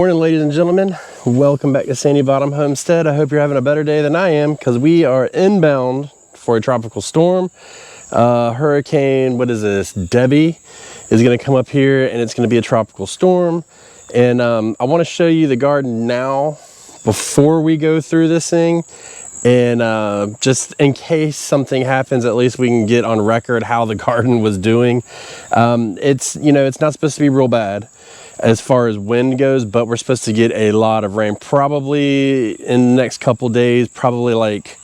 Morning, ladies and gentlemen. Welcome back to Sandy Bottom Homestead. I hope you're having a better day than I am, because we are inbound for a tropical storm. Hurricane, what is this? Debby is going to come up here, and it's going to be a tropical storm. And I want to show you the garden now before we go through this thing. And just in case something happens, at least we can get on record how the garden was doing. It's not supposed to be real bad as far as wind goes, but we're supposed to get a lot of rain probably in the next couple days, probably like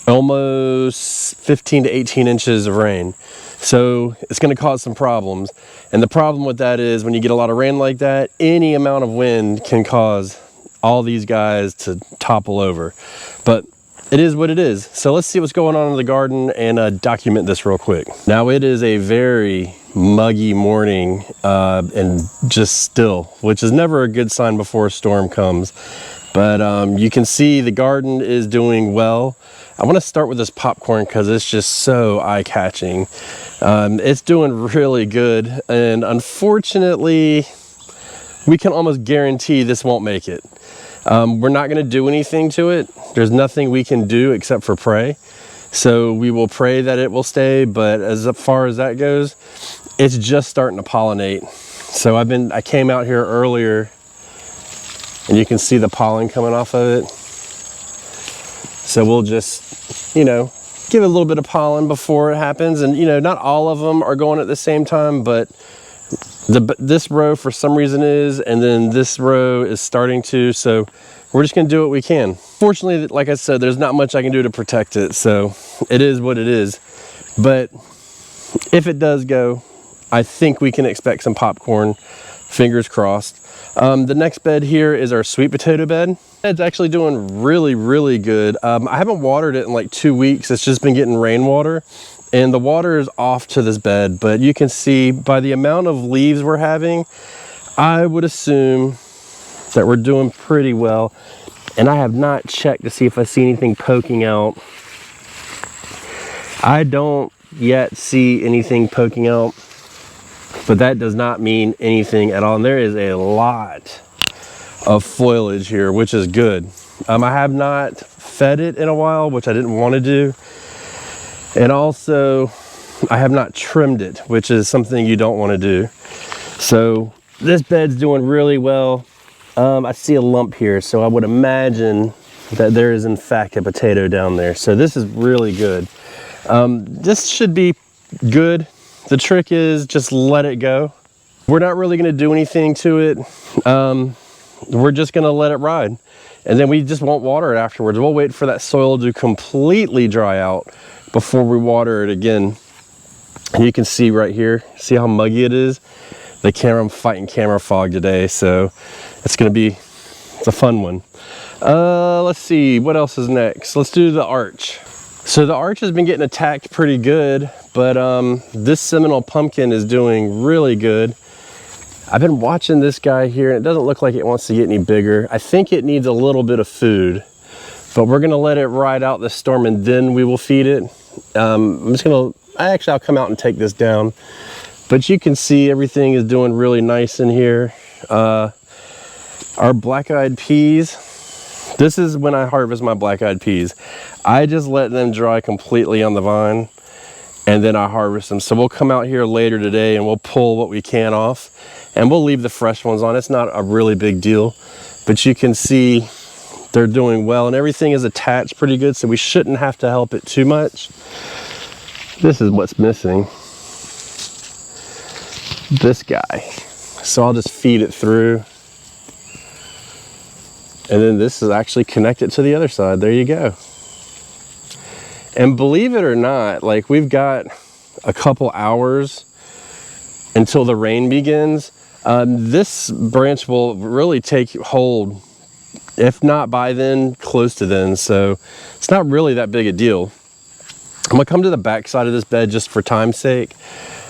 almost 15 to 18 inches of rain. So it's going to cause some problems. And the problem with that is when you get a lot of rain like that, any amount of wind can cause all these guys to topple over. But it is what it is. So let's see what's going on in the garden and document this real quick. Now it is a very muggy morning and just still, which is never a good sign before a storm comes. But you can see the garden is doing well. I want to start with this popcorn because it's just so eye-catching. It's doing really good, and unfortunately we can almost guarantee this won't make it. We're not going to do anything to it. There's nothing we can do except for pray. So we will pray that it will stay, but as far as that goes, it's just starting to pollinate. So I came out here earlier and you can see the pollen coming off of it. So we'll just, give it a little bit of pollen before it happens. And, not all of them are going at the same time, but this row for some reason is, and then this row is starting to, so we're just going to do what we can. Fortunately, like I said, there's not much I can do to protect it, so it is what it is. But if it does go, I think we can expect some popcorn, fingers crossed. The next bed here is our sweet potato bed. It's actually doing really, really good. I haven't watered it in like 2 weeks. It's just been getting rainwater. And the water is off to this bed, but you can see by the amount of leaves we're having, I would assume that we're doing pretty well. And I have not checked to see if I see anything poking out. I don't yet see anything poking out, but that does not mean anything at all. And there is a lot of foliage here, which is good. I have not fed it in a while, which I didn't want to do. And also, I have not trimmed it, which is something you don't want to do. So this bed's doing really well. I see a lump here, so I would imagine that there is in fact a potato down there. So this is really good. This should be good. The trick is just let it go. We're not really going to do anything to it. We're just going to let it ride. And then we just won't water it afterwards. We'll wait for that soil to completely dry out before we water it again. And you can see right here, see how muggy it is? I'm fighting camera fog today, so it's a fun one. Let's see, what else is next? Let's do the arch. So the arch has been getting attacked pretty good, but this Seminole pumpkin is doing really good. I've been watching this guy here, and it doesn't look like it wants to get any bigger. I think it needs a little bit of food, but we're gonna let it ride out the storm and then we will feed it. I'll come out and take this down, but you can see everything is doing really nice in here. Our black-eyed peas, this is when I harvest my black-eyed peas. I just let them dry completely on the vine and then I harvest them. So we'll come out here later today and we'll pull what we can off and we'll leave the fresh ones on. It's not a really big deal, but you can see they're doing well and everything is attached pretty good, so we shouldn't have to help it too much. This is what's missing, this guy. So I'll just feed it through. And then this is actually connected to the other side. There you go. And believe it or not, like we've got a couple hours until the rain begins. This branch will really take hold, if not by then, close to then. So it's not really that big a deal. I'm gonna come to the back side of this bed just for time's sake.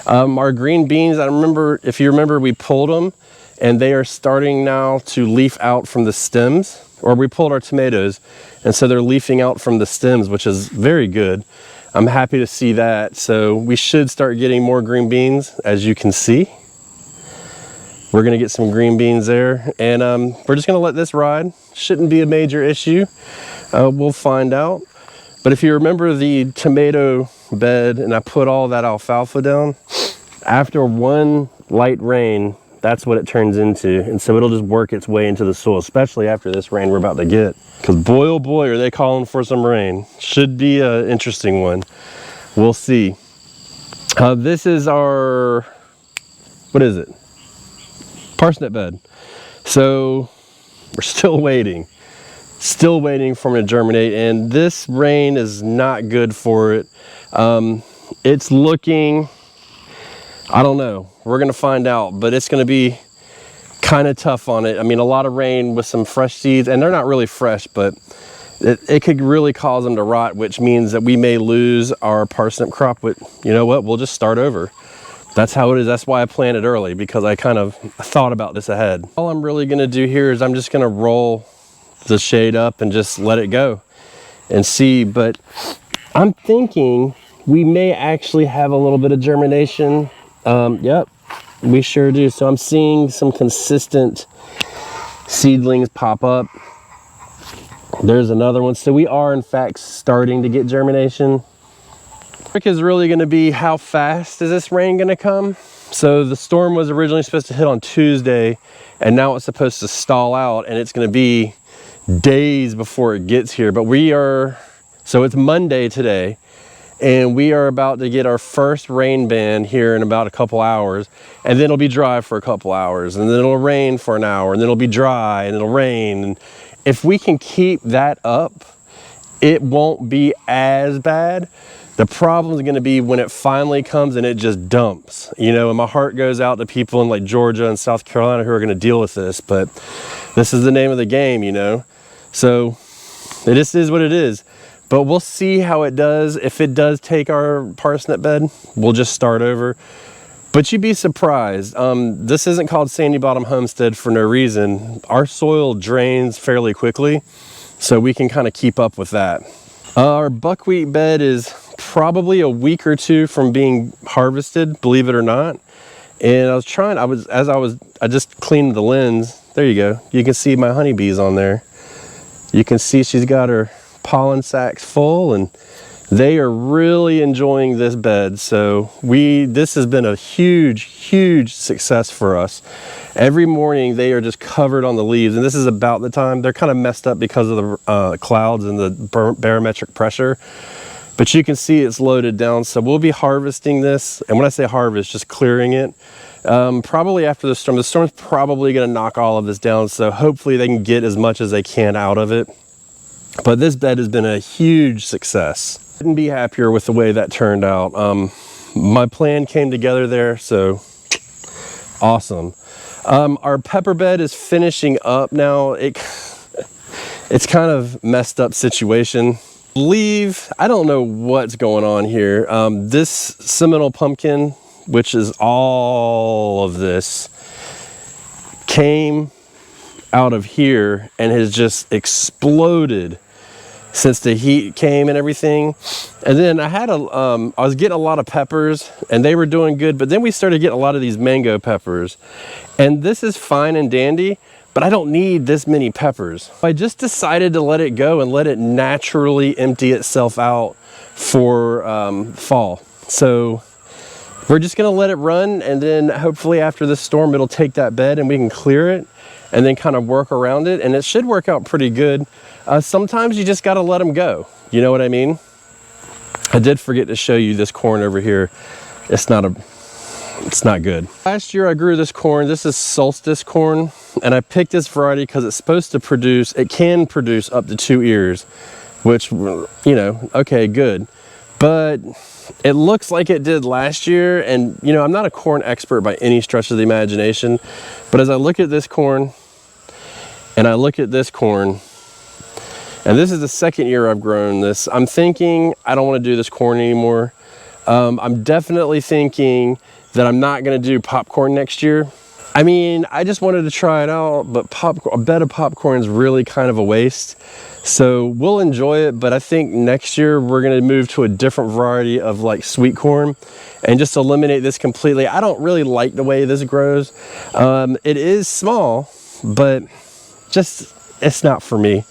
Our green beans, if you remember, we pulled them and they are starting now to leaf out from the stems, or we pulled our tomatoes. And so they're leafing out from the stems, which is very good. I'm happy to see that. So we should start getting more green beans, as you can see. We're gonna get some green beans there, and we're just gonna let this ride. Shouldn't be a major issue. We'll find out. But if you remember the tomato bed and I put all that alfalfa down, after one light rain, that's what it turns into. And so it'll just work its way into the soil, especially after this rain we're about to get. Because boy, oh boy, are they calling for some rain. Should be an interesting one. We'll see. This is our, what is it? Parsnip bed. So we're still waiting for it to germinate, and this rain is not good for it. It's looking, I don't know, we're gonna find out, but it's gonna be kind of tough on it. I mean, a lot of rain with some fresh seeds, and they're not really fresh, but it could really cause them to rot, which means that we may lose our parsnip crop. But you know what, we'll just start over. That's how it is. That's why I planted early, because I kind of thought about this ahead. All I'm really gonna do here is I'm just gonna roll the shade up and just let it go and see. But I'm thinking we may actually have a little bit of germination. Yep, we sure do. So I'm seeing some consistent seedlings pop up. There's another one. So we are in fact starting to get germination. Trick is really going to be how fast is this rain going to come. So the storm was originally supposed to hit on Tuesday, and now it's supposed to stall out, and it's going to be days before it gets here. But so it's Monday today, and we are about to get our first rain band here in about a couple hours, and then it'll be dry for a couple hours, and then it'll rain for an hour, and then it'll be dry, and it'll rain. And if we can keep that up, it won't be as bad. The problem is going to be when it finally comes and it just dumps, you know, and my heart goes out to people in like Georgia and South Carolina who are going to deal with this, but this is the name of the game, you know. So it just is what it is. But we'll see how it does. If it does take our parsnip bed, we'll just start over. But you'd be surprised. This isn't called Sandy Bottom Homestead for no reason. Our soil drains fairly quickly, so we can kind of keep up with that. Our buckwheat bed is probably a week or two from being harvested, believe it or not. And I just cleaned the lens. There you go. You can see my honeybees on there. You can see she's got her pollen sacs full, and they are really enjoying this bed. So this has been a huge success for us. Every morning they are just covered on the leaves, and this is about the time they're kind of messed up because of the clouds and the barometric pressure. But you can see it's loaded down, so we'll be harvesting this. And when I say harvest, just clearing it. Probably after the storm. The storm's probably going to knock all of this down, so hopefully they can get as much as they can out of it. But this bed has been a huge success. Couldn't be happier with the way that turned out. My plan came together there, so awesome. Our pepper bed is finishing up now. It's kind of messed up situation. I don't know what's going on here. This Seminole pumpkin, which is all of this, came out of here and has just exploded since the heat came and everything. And then I was getting a lot of peppers and they were doing good, but then we started getting a lot of these mango peppers, and this is fine and dandy, but I don't need this many peppers. I just decided to let it go and let it naturally empty itself out for fall. So we're just gonna let it run, and then hopefully after this storm it'll take that bed and we can clear it and then kind of work around it, and it should work out pretty good. Sometimes you just gotta let them go, you know what I mean? I did forget to show you this corn over here. It's not good. Last year I grew this corn. This is solstice corn, and I picked this variety because it's supposed to produce, it can produce up to 2 ears, which, you know, okay, good. But it looks like it did last year, and you know, I'm not a corn expert by any stretch of the imagination, but as I look at this corn and I look at this corn, and this is the second year I've grown this, I'm thinking I don't want to do this corn anymore. I'm definitely thinking that I'm not going to do popcorn next year. I mean, I just wanted to try it out, but a bed of popcorn is really kind of a waste. So we'll enjoy it, but I think next year we're gonna move to a different variety of like sweet corn and just eliminate this completely. I don't really like the way this grows. It is small, but just, it's not for me.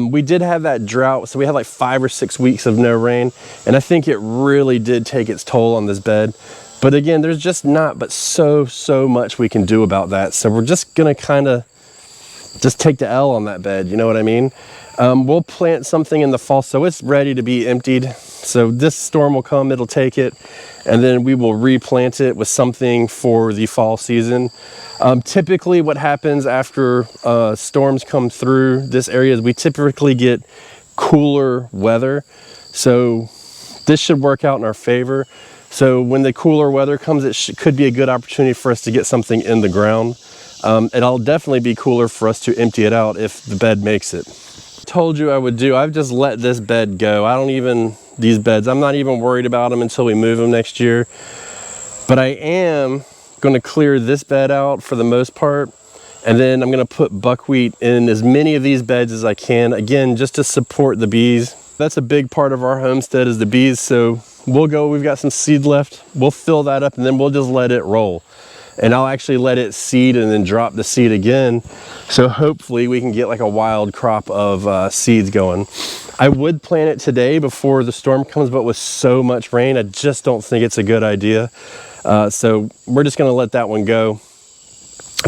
We did have that drought, so we had like 5 or 6 weeks of no rain, and I think it really did take its toll on this bed. But again, there's just not but so much we can do about that. So we're just gonna kind of just take the L on that bed, you know what I mean? We'll plant something in the fall, so it's ready to be emptied. So this storm will come, it'll take it, and then we will replant it with something for the fall season. Typically what happens after storms come through this area is we typically get cooler weather. So this should work out in our favor. So when the cooler weather comes, it could be a good opportunity for us to get something in the ground. It'll definitely be cooler for us to empty it out if the bed makes it. Told you I would do. I've just let this bed go. These beds, I'm not even worried about them until we move them next year. But I am going to clear this bed out for the most part. And then I'm going to put buckwheat in as many of these beds as I can. Again, just to support the bees. That's a big part of our homestead is the bees. So we've got some seed left. We'll fill that up and then we'll just let it roll. And I'll actually let it seed and then drop the seed again. So hopefully we can get like a wild crop of seeds going. I would plant it today before the storm comes, but with so much rain, I just don't think it's a good idea. So we're just gonna let that one go.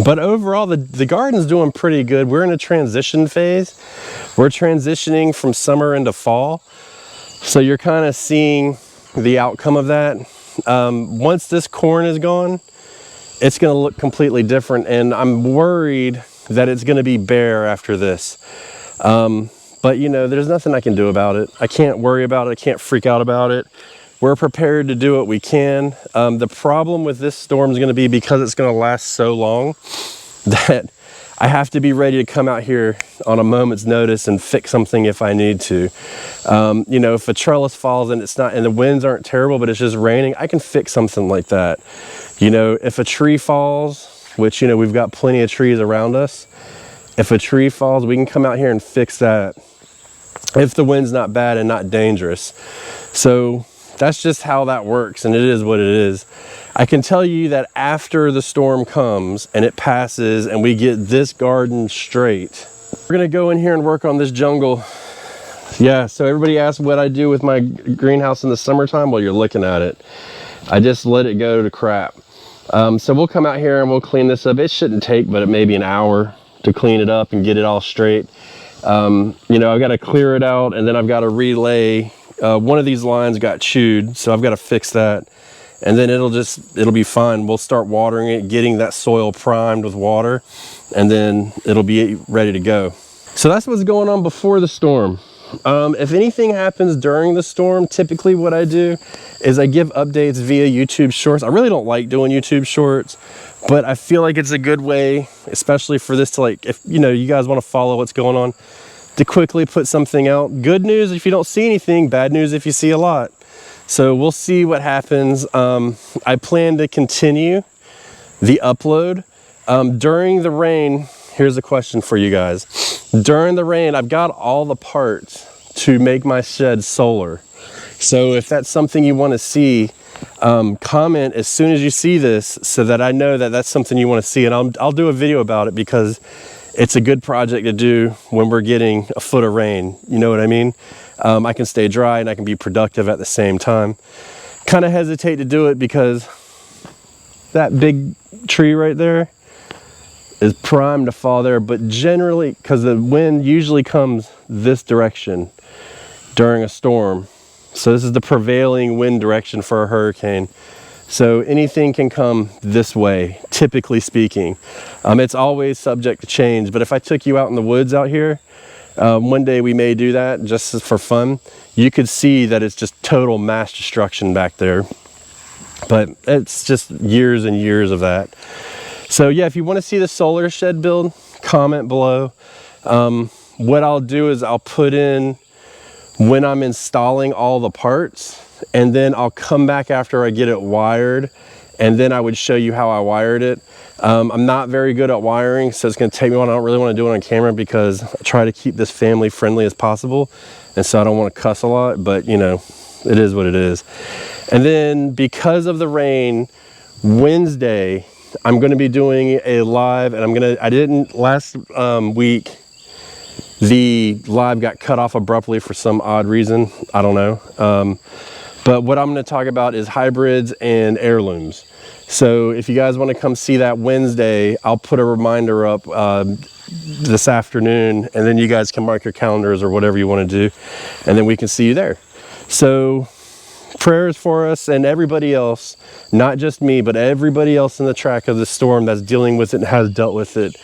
But overall, the garden's doing pretty good. We're in a transition phase. We're transitioning from summer into fall. So you're kind of seeing the outcome of that. Once this corn is gone, it's gonna look completely different. And I'm worried that it's gonna be bare after this. But you know, there's nothing I can do about it. I can't worry about it, I can't freak out about it. We're prepared to do what we can. The problem with this storm is gonna be because it's gonna last so long that I have to be ready to come out here on a moment's notice and fix something if I need to. You know, if a trellis falls and the winds aren't terrible, but it's just raining, I can fix something like that. You know, if a tree falls, which, you know, we've got plenty of trees around us. If a tree falls, we can come out here and fix that if the wind's not bad and not dangerous. So that's just how that works, and it is what it is. I can tell you that after the storm comes and it passes and we get this garden straight, we're gonna go in here and work on this jungle. Yeah, so everybody asks what I do with my greenhouse in the summertime. Well, you're looking at it. I just let it go to crap. So we'll come out here and we'll clean this up. It shouldn't take but maybe an hour to clean it up and get it all straight. You know, I've got to clear it out and then I've got to relay. One of these lines got chewed, so I've got to fix that. And then it'll be fine. We'll start watering it, getting that soil primed with water, and then it'll be ready to go. So that's what's going on before the storm. If anything happens during the storm, typically what I do is I give updates via YouTube Shorts. I really don't like doing YouTube Shorts, but I feel like it's a good way, especially for this to, like, if you know, you guys want to follow what's going on, to quickly put something out. Good news if you don't see anything, bad news if you see a lot. So we'll see what happens. I plan to continue the upload. During the rain, here's a question for you guys. During the rain, I've got all the parts to make my shed solar. So if that's something you want to see, comment as soon as you see this so that I know that that's something you want to see, and I'll do a video about it because it's a good project to do when we're getting a foot of rain. You know what I mean? I can stay dry and I can be productive at the same time. Kind of hesitate to do it because that big tree right there is primed to fall there, but generally, because the wind usually comes this direction during a storm. So this is the prevailing wind direction for a hurricane. So anything can come this way, typically speaking. It's always subject to change, but if I took you out in the woods out here, one day we may do that just for fun. You could see that it's just total mass destruction back there. But it's just years and years of that. So yeah, if you want to see the solar shed build, comment below. What I'll do is I'll put in when I'm installing all the parts, and then I'll come back after I get it wired, and then I would show you how I wired it. I'm not very good at wiring, so it's going to take me a while. I don't really want to do it on camera because I try to keep this family friendly as possible, and so I don't want to cuss a lot, but you know, it is what it is. And then because of the rain, Wednesday I'm going to be doing a live, and I didn't last week. The live got cut off abruptly for some odd reason. I don't know. But what I'm going to talk about is hybrids and heirlooms. So if you guys want to come see that Wednesday, I'll put a reminder up this afternoon, and then you guys can mark your calendars or whatever you want to do, and then we can see you there. So prayers for us and everybody else, not just me, but everybody else in the track of the storm that's dealing with it and has dealt with it,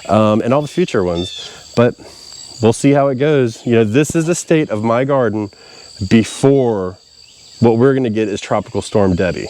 and all the future ones. But we'll see how it goes. You know, this is the state of my garden before what we're going to get is Tropical Storm Debby.